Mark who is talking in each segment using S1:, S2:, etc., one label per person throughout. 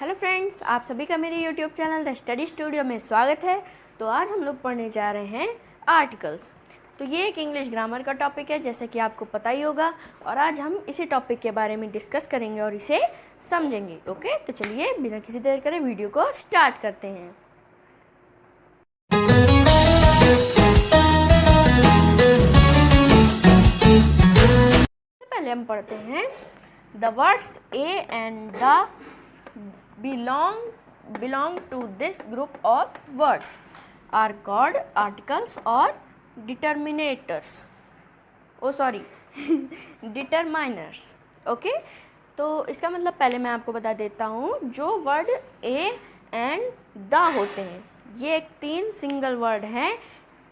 S1: Hello friends, आप सभी का मेरे YouTube channel the study studio में स्वागत है। तो आज हम लोग पढ़ने जा रहे हैं आर्टिकल्स। तो ये एक इंग्लिश ग्रामर का टॉपिक है, जैसे कि आपको पता ही होगा, और आज हम इसी टॉपिक के बारे में डिस्कस करेंगे और इसे समझेंगे। ओके, तो चलिए बिना किसी देर करे वीडियो को स्टार्ट करते हैं। पहले हम पढ़ते हैं the words A and the belong to this group of words are called articles or determinators. determiners. Okay, तो इसका मतलब पहले मैं आपको बता देता हूँ। जो वर्ड ए एंड द होते हैं, ये एक तीन सिंगल वर्ड हैं।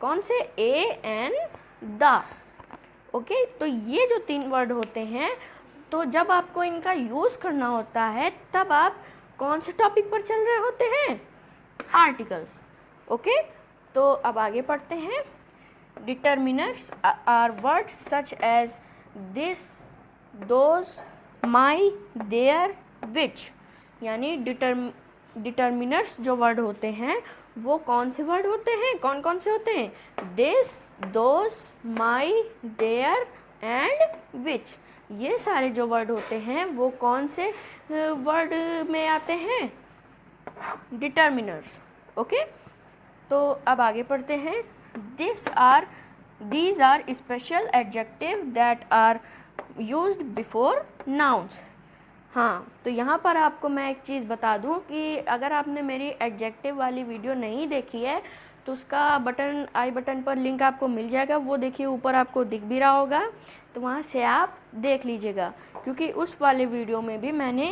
S1: कौन से? A and the. ओके, तो ये जो तीन वर्ड होते हैं, तो जब आपको इनका यूज़ करना होता है तब आप कौन से टॉपिक पर चल रहे होते हैं? आर्टिकल्स। ओके, तो अब आगे पढ़ते हैं। Determiners are words such as this, those, my, their, which. यानी डिटर्मिनर्स जो वर्ड होते हैं वो कौन से वर्ड होते हैं? कौन कौन से होते हैं? This, those, my, their and which. ये सारे जो वर्ड होते हैं वो कौन से वर्ड में आते हैं? डिटर्मिनर्स। ओके, तो अब आगे पढ़ते हैं। These are special adjective that are used before nouns. हाँ, तो यहाँ पर आपको मैं एक चीज़ बता दूँ कि अगर आपने मेरी एडजेक्टिव वाली वीडियो नहीं देखी है तो उसका आई बटन पर लिंक आपको मिल जाएगा। वो देखिए, ऊपर आपको दिख भी रहा होगा, तो वहाँ से आप देख लीजिएगा, क्योंकि उस वाले वीडियो में भी मैंने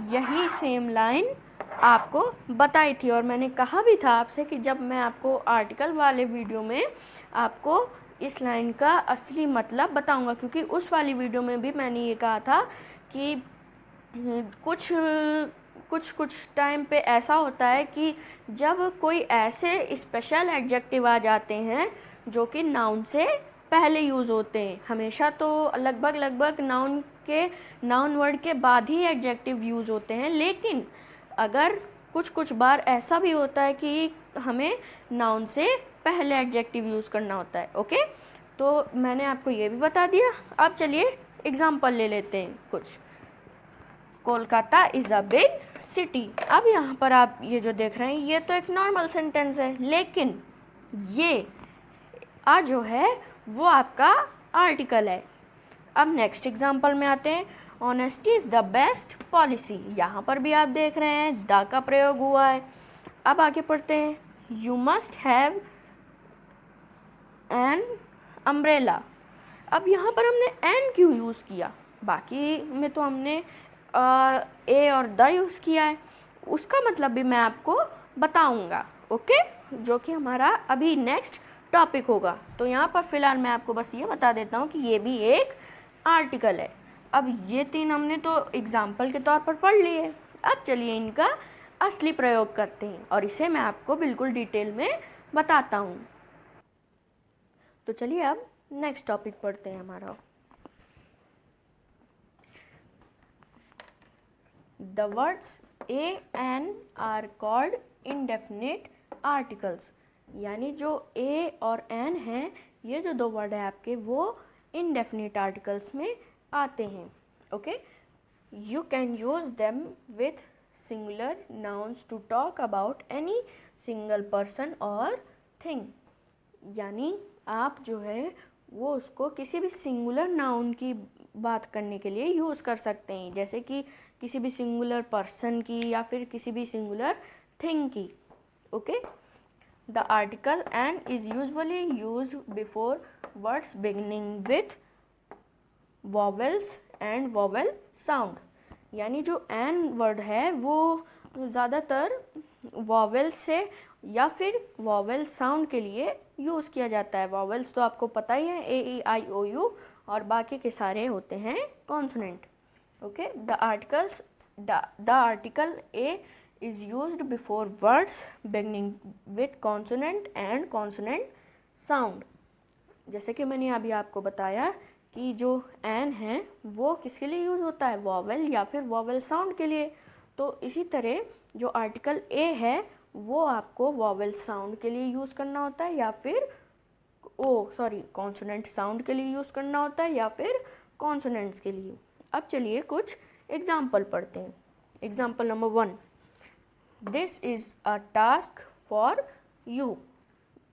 S1: यही सेम लाइन आपको बताई थी। और मैंने कहा भी था आपसे कि जब मैं आपको आर्टिकल वाले वीडियो में आपको इस लाइन का असली मतलब बताऊंगा, क्योंकि उस वाली वीडियो में भी मैंने ये कहा था कि कुछ टाइम पे ऐसा होता है कि जब कोई ऐसे स्पेशल एडजेक्टिव आ जाते हैं जो कि नाउन से पहले यूज़ होते हैं। हमेशा तो लगभग नाउन वर्ड के बाद ही एडजेक्टिव यूज़ होते हैं, लेकिन अगर कुछ बार ऐसा भी होता है कि हमें नाउन से पहले एडजेक्टिव यूज़ करना होता है। ओके, तो मैंने आपको ये भी बता दिया। अब चलिए एग्जाम्पल ले लेते हैं कुछ। Kolkata is a big city. अब यहाँ पर आप ये जो देख रहे हैं ये तो एक नॉर्मल सेंटेंस है, लेकिन ये जो है वो आपका आर्टिकल है। अब नेक्स्ट एग्जांपल में आते हैं। Honesty is the best policy. यहाँ पर भी आप देख रहे हैं द का प्रयोग हुआ है। अब आगे पढ़ते हैं। You must have an umbrella. अब यहाँ पर हमने एन क्यों यूज़ किया? बाकी में तो हमने ए और द यूज़ किया है। उसका मतलब भी मैं आपको बताऊंगा। ओके, जो कि हमारा अभी नेक्स्ट टॉपिक होगा। तो यहाँ पर फ़िलहाल मैं आपको बस ये बता देता हूँ कि ये भी एक आर्टिकल है। अब ये तीन हमने तो एग्जाम्पल के तौर पर पढ़ लिए। अब चलिए इनका असली प्रयोग करते हैं और इसे मैं आपको बिल्कुल डिटेल में बताता हूँ। तो चलिए अब नेक्स्ट टॉपिक पढ़ते हैं हमारा। The words a and are called indefinite articles। यानी जो a और n हैं, ये जो दो वर्ड है आपके, वो indefinite articles में आते हैं। Okay, you can use them with singular nouns to talk about any single person or thing। यानी आप जो है वो उसको किसी भी सिंगुलर नाउन की बात करने के लिए यूज़ कर सकते हैं, जैसे कि किसी भी सिंगुलर पर्सन की या फिर किसी भी सिंगुलर थिंग की। Okay, the article an is usually used before words beginning with vowels and vowel sound. यानी जो एन वर्ड है वो ज़्यादातर वॉवेल से या फिर वॉवेल साउंड के लिए यूज़ किया जाता है। वॉवेल्स तो आपको पता ही है, ए, ई, आई, ओ, यू, और बाकी के सारे होते हैं consonant. Okay, the article A is used before words beginning with consonant and consonant sound. जैसे कि मैंने अभी आपको बताया कि जो एन है वो किसके लिए यूज़ होता है? वॉवेल या फिर वॉवेल साउंड के लिए। तो इसी तरह जो आर्टिकल ए है वो आपको वॉवेल साउंड के लिए यूज़ करना होता है, या फिर कॉन्सोनेंट साउंड के लिए यूज़ करना होता है, या फिर कॉन्सोनेंट्स के लिए। अब चलिए कुछ एग्जाम्पल पढ़ते हैं। Example number 1, this is a task for you,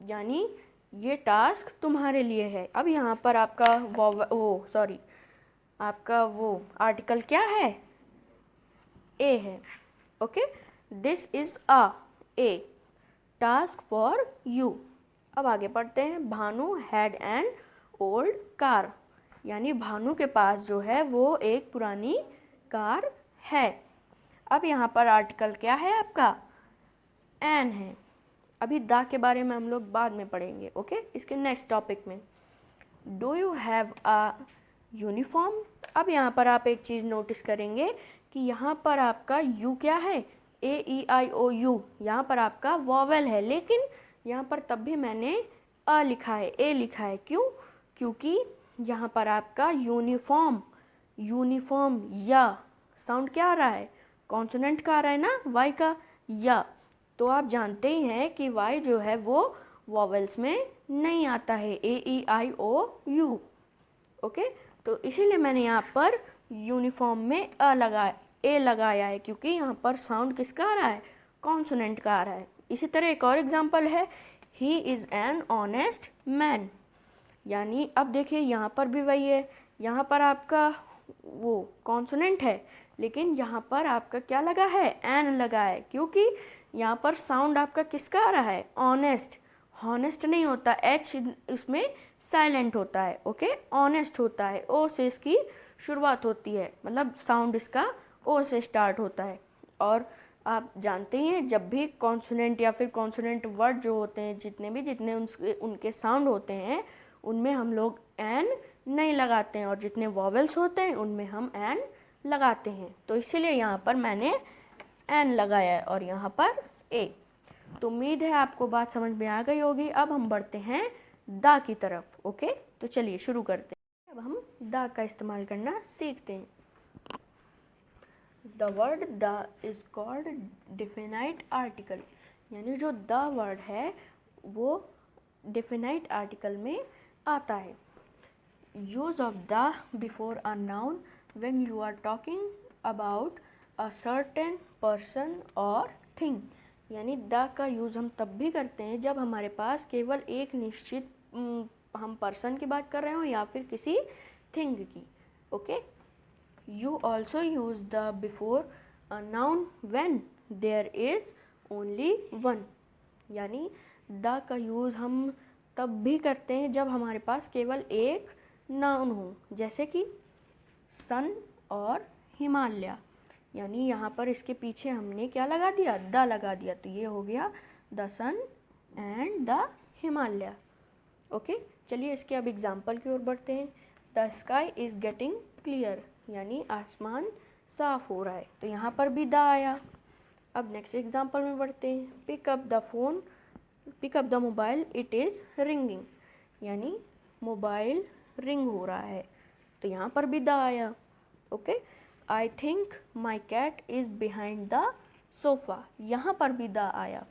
S1: यानी ये टास्क तुम्हारे लिए है। अब यहाँ पर आपका आपका वो आर्टिकल क्या है, ए है। Okay, this is a A task for you. अब आगे पढ़ते हैं। Bhanu had an old car, यानी भानु के पास जो है वो एक पुरानी कार है। अब यहाँ पर आर्टिकल क्या है आपका, एन है। अभी द के बारे में हम लोग बाद में पढ़ेंगे, ओके, इसके नेक्स्ट टॉपिक में। Do you have a uniform. अब यहाँ पर आप एक चीज़ नोटिस करेंगे कि यहाँ पर आपका यू क्या है, AEIOU, यहाँ पर आपका वॉवेल है, लेकिन यहाँ पर तब भी मैंने अ लिखा है, ए लिखा है। क्यों? क्योंकि यहाँ पर आपका यूनिफॉर्म या साउंड क्या आ रहा है, कॉन्सोनेंट का आ रहा है ना, वाई का, या। तो आप जानते ही हैं कि वाई जो है वो वॉवेल्स में नहीं आता है, AEIOU। ओके, तो इसीलिए मैंने यहाँ पर यूनिफॉर्म में ए लगाया है, क्योंकि यहाँ पर साउंड किसका आ रहा है, कॉन्सोनेंट का आ रहा है। इसी तरह एक और एग्जांपल है, he is an honest man, यानी अब देखिए यहाँ पर भी वही है, यहाँ पर आपका वो कॉन्सोनेंट है, लेकिन यहाँ पर आपका क्या लगा है, एन लगा है, क्योंकि यहाँ पर साउंड आपका किसका आ रहा है, ऑनेस्ट। हॉनेस्ट नहीं होता, एच इसमें साइलेंट होता है, ओके, ऑनेस्ट होता है, ओ से इसकी शुरुआत होती है, मतलब साउंड इसका ओ से स्टार्ट होता है। और आप जानते हैं जब भी कॉन्सोनेंट या फिर कॉन्सोनेंट वर्ड जो होते हैं, जितने उनके साउंड होते हैं, उनमें हम लोग एन नहीं लगाते हैं, और जितने वॉवेल्स होते हैं उनमें हम एन लगाते हैं। तो इसीलिए यहाँ पर मैंने एन लगाया है और यहाँ पर ए। तो उम्मीद है आपको बात समझ में आ गई होगी। अब हम बढ़ते हैं दा की तरफ, ओके। तो चलिए शुरू करते हैं। अब हम दा का इस्तेमाल करना सीखते हैं। The word the is called definite article, यानी जो द वर्ड है वो डिफिनाइट आर्टिकल में आता है। Use of the before a noun when you are talking about a certain person और थिंग, यानी द का यूज़ हम तब भी करते हैं जब हमारे पास केवल एक निश्चित हम पर्सन की बात कर रहे हो या फिर किसी थिंग की, okay. You also use the before a noun when there is only one, यानी द का यूज़ हम तब भी करते हैं जब हमारे पास केवल एक नाउन हो, जैसे कि सन और हिमालय, यानी यहाँ पर इसके पीछे हमने क्या लगा दिया, द लगा दिया, तो ये हो गया the sun and the Himalaya, okay. चलिए इसके अब एग्जाम्पल की ओर बढ़ते हैं। The sky is getting clear, यानी आसमान साफ हो रहा है, तो यहाँ पर भी द आया। अब नेक्स्ट एग्जाम्पल में बढ़ते हैं। Pick up the mobile, it is ringing, यानी मोबाइल रिंग हो रहा है, तो यहाँ पर भी द आया, okay. I think my cat is behind the sofa, यहाँ पर भी द आया।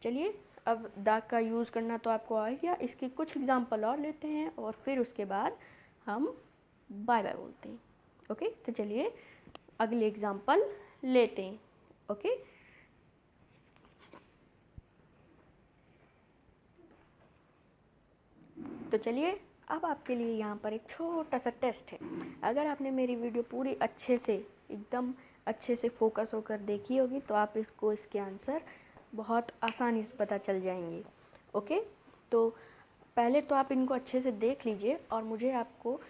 S1: चलिए अब द का यूज़ करना तो आपको आ गया, इसके कुछ एग्जाम्पल और लेते हैं और फिर उसके बाद हम बाय बाय बोलते हैं, ओके। तो चलिए अगले एग्जाम्पल लेते हैं, ओके। तो चलिए अब आपके लिए यहाँ पर एक छोटा सा टेस्ट है। अगर आपने मेरी वीडियो पूरी अच्छे से एकदम अच्छे से फोकस होकर देखी होगी तो आप इसके आंसर बहुत आसानी से पता चल जाएंगे, ओके। तो पहले तो आप इनको अच्छे से देख लीजिए और मुझे आपको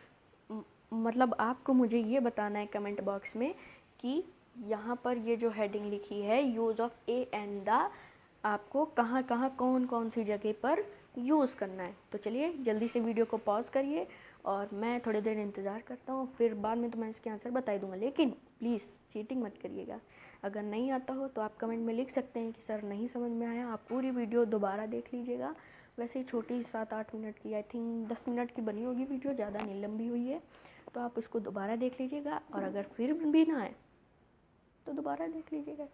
S1: मुझे ये बताना है कमेंट बॉक्स में कि यहाँ पर ये जो हेडिंग लिखी है use of A and the, आपको कहाँ कहाँ कौन कौन सी जगह पर यूज़ करना है। तो चलिए जल्दी से वीडियो को पॉज करिए और मैं थोड़ी देर इंतज़ार करता हूँ, फिर बाद में तो मैं इसके आंसर बता ही दूँगा, लेकिन प्लीज़ चीटिंग मत करिएगा। अगर नहीं आता हो तो आप कमेंट में लिख सकते हैं कि सर नहीं समझ में आया, आप पूरी वीडियो दोबारा देख लीजिएगा। वैसे ही छोटी 7-8 मिनट की, आई थिंक 10 मिनट की बनी होगी वीडियो, ज़्यादा नहीं लंबी हुई है, तो आप इसको दोबारा देख लीजिएगा। और अगर फिर भी ना आए तो दोबारा देख लीजिएगा।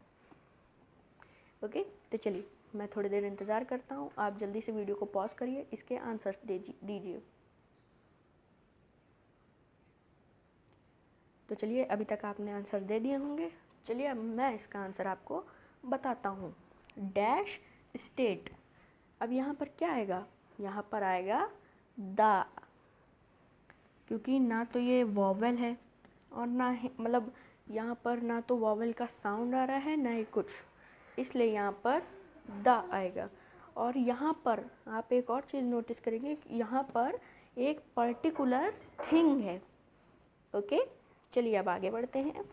S1: ओके, तो चलिए मैं थोड़ी देर इंतज़ार करता हूँ, आप जल्दी से वीडियो को पॉज करिए, इसके आंसर्स दीजिए। तो चलिए अभी तक आपने आंसर दे दिए होंगे। चलिए अब मैं इसका आंसर आपको बताता हूँ। डैश स्टेट, अब यहाँ पर क्या आएगा, यहाँ पर आएगा द, क्योंकि ना तो ये वॉवेल है और ना ही मतलब यहाँ पर ना तो वॉवेल का साउंड आ रहा है ना ही कुछ, इसलिए यहाँ पर द आएगा। और यहाँ पर आप एक और चीज़ नोटिस करेंगे कि यहाँ पर एक पर्टिकुलर थिंग है। ओके, चलिए अब आगे बढ़ते हैं।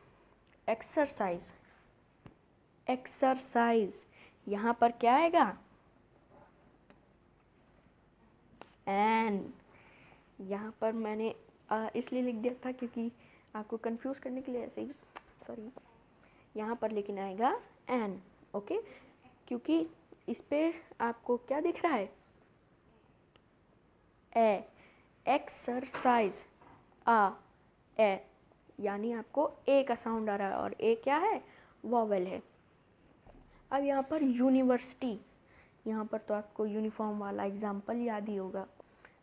S1: एक्सरसाइज, एक्सरसाइज, यहाँ पर क्या आएगा, एन। यहाँ पर मैंने इसलिए लिख दिया था क्योंकि आपको कंफ्यूज करने के लिए, ऐसे ही सॉरी, यहाँ पर लेकिन आएगा एन। ओके, क्योंकि इस पे आपको क्या दिख रहा है, ए, एक्सरसाइज, आ, ए, यानी आपको ए का साउंड आ रहा है और ए क्या है, वॉवेल है। अब यहाँ पर यूनिवर्सिटी, यहाँ पर तो आपको यूनिफॉर्म वाला एग्जाम्पल याद ही होगा।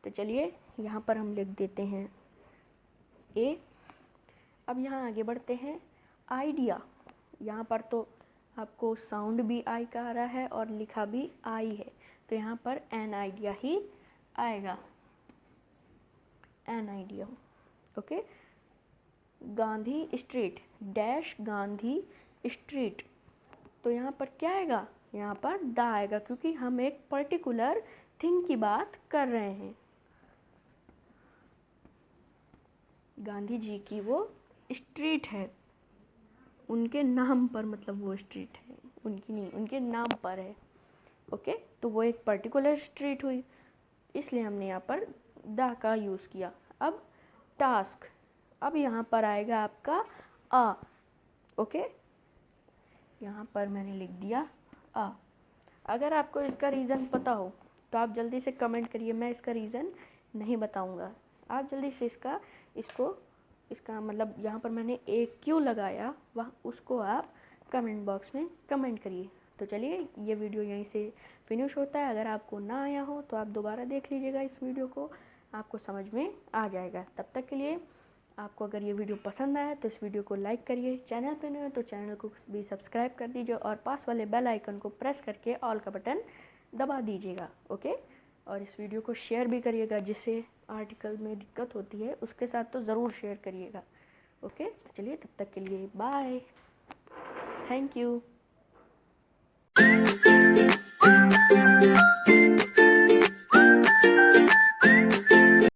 S1: तो चलिए यहाँ पर हम लिख देते हैं ए। अब यहाँ आगे बढ़ते हैं। आइडिया, यहाँ पर तो आपको साउंड भी आई का आ रहा है और लिखा भी आई है, तो यहाँ पर एन आइडिया ही आएगा, an idea. Okay, Gandhi street, dash Gandhi street, तो यहाँ पर क्या आएगा, यहाँ पर द आएगा, क्योंकि हम एक पर्टिकुलर थिंग की बात कर रहे हैं। गांधी जी की वो स्ट्रीट है, उनके नाम पर, मतलब वो स्ट्रीट है, उनकी नहीं, उनके नाम पर है। ओके, तो वो एक पर्टिकुलर स्ट्रीट हुई, इसलिए हमने यहाँ पर द का यूज़ किया। अब टास्क, अब यहाँ पर आएगा आपका आ। ओके, यहाँ पर मैंने लिख दिया आ। अगर आपको इसका रीज़न पता हो तो आप जल्दी से कमेंट करिए, मैं इसका रीज़न नहीं बताऊँगा। आप जल्दी से इसका मतलब यहाँ पर मैंने एक क्यों लगाया वह, उसको आप कमेंट बॉक्स में कमेंट करिए। तो चलिए ये वीडियो यहीं से फिनिश होता है। अगर आपको ना आया हो तो आप दोबारा देख लीजिएगा इस वीडियो को, आपको समझ में आ जाएगा। तब तक के लिए आपको अगर ये वीडियो पसंद आया तो इस वीडियो को लाइक करिए, चैनल पे नए हो तो चैनल को भी सब्सक्राइब कर दीजिए और पास वाले बेल आइकन को प्रेस करके ऑल का बटन दबा दीजिएगा। ओके, और इस वीडियो को शेयर भी करिएगा, जिससे आर्टिकल में दिक्कत होती है उसके साथ तो ज़रूर शेयर करिएगा। ओके, चलिए तब तक के लिए बाय, थैंक यू।